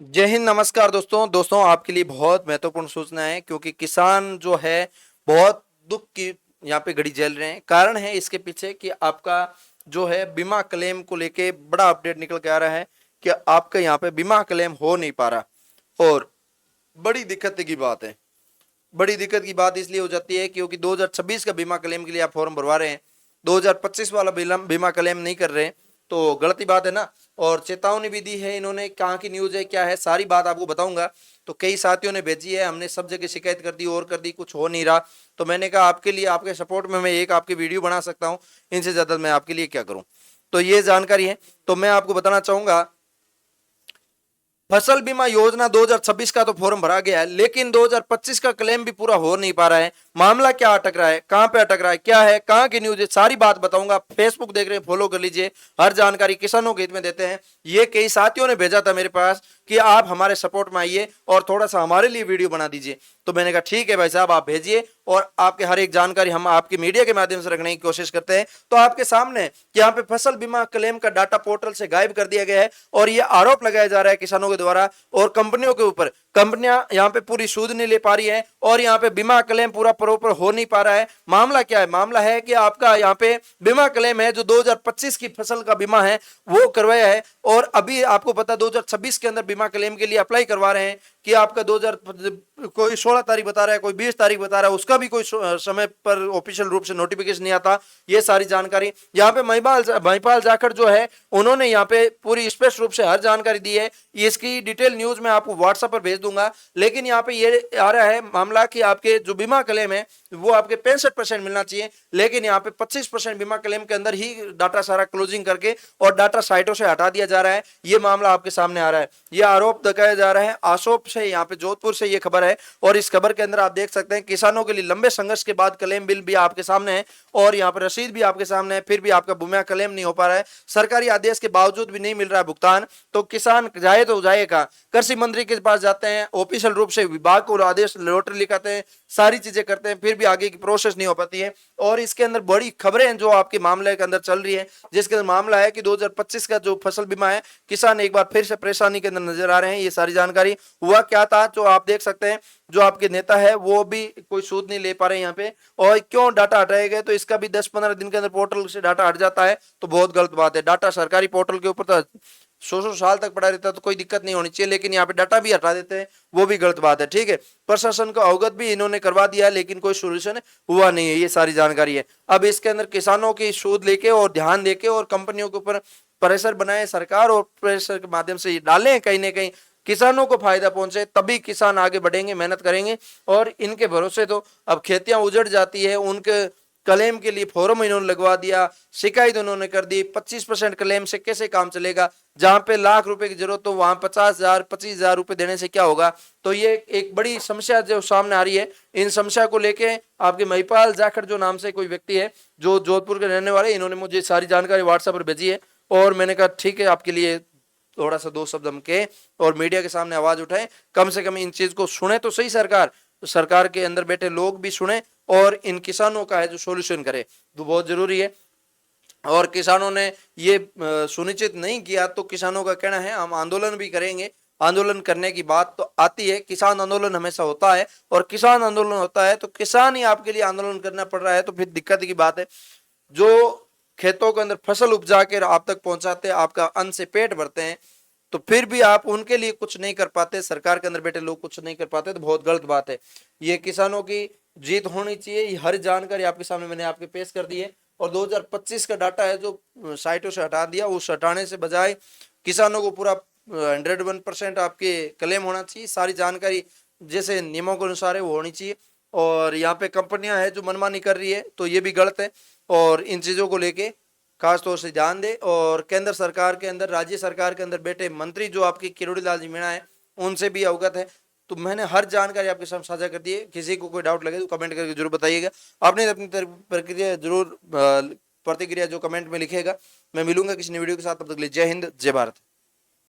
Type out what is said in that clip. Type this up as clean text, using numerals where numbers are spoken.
जय हिंद, नमस्कार दोस्तों आपके लिए बहुत महत्वपूर्ण सूचना है क्योंकि किसान जो है बहुत दुख की यहाँ पे घड़ी झेल रहे हैं। कारण है इसके पीछे कि आपका जो है बीमा क्लेम को लेके बड़ा अपडेट निकल के आ रहा है कि आपका यहाँ पे बीमा क्लेम हो नहीं पा रहा। और बड़ी दिक्कत की बात है। बड़ी दिक्कत की बात इसलिए हो जाती है क्योंकि 2026 का बीमा क्लेम के लिए आप फॉर्म भरवा रहे हैं, 2025 वाला बीमा क्लेम नहीं कर रहे हैं, तो गलती बात है ना। और चेतावनी भी दी है इन्होंने, कहाँ की न्यूज है क्या है सारी बात आपको बताऊंगा। तो कई साथियों ने भेजी है, हमने सब जगह शिकायत कर दी और कर दी, कुछ हो नहीं रहा। तो मैंने कहा आपके लिए, आपके सपोर्ट में मैं एक आपकी वीडियो बना सकता हूँ, इनसे ज्यादा मैं आपके लिए क्या करूँ। तो ये जानकारी है, तो मैं आपको बताना चाहूंगा फसल बीमा योजना 2026 का तो फॉर्म भरा गया है, लेकिन 2025 का क्लेम भी पूरा हो नहीं पा रहा है। मामला क्या अटक रहा है, कहां पे अटक रहा है, क्या है, कहां की न्यूज है, सारी बात बताऊंगा। फेसबुक देख रहे हैं, फॉलो कर लीजिए, हर जानकारी किसानों के हित में देते हैं। ये कई साथियों ने भेजा था मेरे पास कि आप हमारे सपोर्ट में आइए और थोड़ा सा हमारे लिए वीडियो बना दीजिए। तो मैंने कहा ठीक है भाई साहब, आप भेजिए और आपके हर एक जानकारी हम आपके मीडिया के माध्यम से रखने की कोशिश करते हैं। तो आपके सामने यहाँ पे फसल बीमा क्लेम का डाटा पोर्टल से गायब कर दिया गया है और ये आरोप लगाया जा रहा है किसानों के द्वारा और कंपनियों के ऊपर। कंपनियां यहाँ पे पूरी सूद नहीं ले पा रही है और यहाँ पे बीमा क्लेम पूरा प्रॉपर हो नहीं पा रहा है। मामला क्या है? मामला है कि आपका यहाँ पे बीमा क्लेम है जो 2025 की फसल का बीमा है वो करवाया है, और अभी आपको पता 2026 के अंदर बीमा क्लेम के लिए अप्लाई करवा रहे हैं कि आपका 2000 कोई 16 तारीख बता रहा है, कोई 20 तारीख बता रहा है, उसका भी कोई समय पर ऑफिशियल रूप से नोटिफिकेशन नहीं आता। ये सारी जानकारी यहाँ पे महिपाल जाखड़ जो है उन्होंने यहाँ पे पूरी स्पष्ट रूप से हर जानकारी दी है। इसकी डिटेल न्यूज मैं आपको व्हाट्सएप पर भेज दूंगा। लेकिन यहाँ पे ये आ रहा है मामला कि आपके जो बीमा क्लेम है वो आपके 65% मिलना चाहिए, लेकिन यहाँ पे 25% बीमा क्लेम के अंदर ही डाटा सारा क्लोजिंग करके और डाटा साइटों से हटा दिया जा रहा है। ये मामला आपके सामने आ रहा है, ये आरोप लगाया जा रहा है आशोप से, यहाँ पे जोधपुर से ये खबर है। और इस खबर के अंदर आप देख सकते हैं किसानों के लिए लंबे संघर्ष के बाद क्लेम बिल भी आपके सामने है और यहाँ पर रसीद भी आपके सामने है, फिर भी आपका बीमा क्लेम नहीं हो पा रहा है। सरकारी आदेश के बावजूद भी नहीं मिल रहा है भुगतान। तो किसान जाए तो जाएगा, कृषि मंत्री के पास जाते हैं, ऑफिशियल रूप से विभाग को आदेश लेटर लिखाते हैं, सारी चीजें करते हैं, फिर भी आगे की प्रोसेस नहीं हो पाती है। और इसके अंदर बड़ी खबरें हैं जो आपके मामले के अंदर चल रही है, जिसके अंदर मामला है कि 2025 का जो फसल बीमा है, किसान एक बार फिर से परेशानी के अंदर नजर आ रहे हैं। ये सारी जानकारी हुआ क्या था जो आप देख सकते हैं, जो आपके नेता है वो भी कोई सूद नहीं ले पा रहे यहाँ पे, और क्यों डाटा हटाए गए तो इसका भी 10-15 दिन के अंदर पोर्टल से डाटा हट जाता है तो बहुत गलत बात है। डाटा सरकारी पोर्टल के ऊपर तो 100 साल तक पड़ा रहता है तो कोई दिक्कत नहीं होनी चाहिए, लेकिन यहाँ पे डाटा भी हटा देते हैं, वो भी गलत बात है। ठीक है, प्रशासन को अवगत भी इन्होंने करवा दिया है लेकिन कोई सोल्यूशन हुआ नहीं है। ये सारी जानकारी है। अब इसके अंदर किसानों की सूद लेके और ध्यान देके और कंपनियों के ऊपर प्रेशर बनाए सरकार, और प्रेशर के माध्यम से डालें कहीं ना कहीं किसानों को फायदा पहुंचे, तभी किसान आगे बढ़ेंगे, मेहनत करेंगे। और इनके भरोसे तो अब खेतियां उजड़ जाती है। उनके क्लेम के लिए फॉर्म इन्होंने लगवा दिया, शिकायत उन्होंने कर दी। 25% क्लेम से कैसे काम चलेगा? जहां पे लाख रुपए की जरूरत तो वहां 50,000 25,000 रुपए देने से क्या होगा? तो ये एक बड़ी समस्या जो सामने आ रही है। इन समस्या को लेके आपके महिपाल जाखड़ जो नाम से कोई व्यक्ति है जो जोधपुर के रहने वाले, इन्होंने मुझे सारी जानकारी व्हाट्सएप पर भेजी है और मैंने कहा ठीक है आपके लिए थोड़ा सा दो शब्द हम के और मीडिया के सामने आवाज उठाएं, कम से कम इन चीज को सुने तो सही सरकार, तो सरकार के अंदर बैठे लोग भी सुने और इन किसानों का है जो सोल्यूशन करे, तो बहुत जरूरी है। और किसानों ने ये सुनिश्चित नहीं किया तो किसानों का कहना है हम आंदोलन भी करेंगे। आंदोलन करने की बात तो आती है, किसान आंदोलन हमेशा होता है, और किसान आंदोलन होता है तो किसान ही आपके लिए आंदोलन करना पड़ रहा है तो फिर दिक्कत की बात है। जो खेतों के अंदर फसल उपजा कर आप तक पहुंचाते हैं, आपका अन्न से पेट भरते हैं, तो फिर भी आप उनके लिए कुछ नहीं कर पाते, सरकार के अंदर बैठे लोग कुछ नहीं कर पाते, तो बहुत गलत बात है। ये किसानों की जीत होनी चाहिए। ये हर जानकारी आपके सामने मैंने आपके पेश कर दी है। और 2025 का डाटा है जो साइटों से हटा दिया, उस हटाने से बजाय किसानों को पूरा 101% आपके क्लेम होना चाहिए। सारी जानकारी जैसे नियमों के अनुसार है वो होनी चाहिए। और यहाँ पे कंपनियां है जो मनमानी कर रही है तो ये भी गलत है, और इन चीजों को लेके खास तौर से ध्यान दे। और केंद्र सरकार के अंदर, राज्य सरकार के अंदर बैठे मंत्री जो आपकी किरोड़ी लाल जी मीणा है उनसे भी अवगत है। तो मैंने हर जानकारी आपके साथ साझा कर दी है। किसी को कोई डाउट लगे तो कमेंट करके जरूर बताइएगा। आपने अपनी प्रक्रिया जरूर प्रतिक्रिया जो कमेंट में लिखेगा। मैं मिलूंगा किसी नई वीडियो के साथ, तब तक के लिए जय हिंद जय भारत।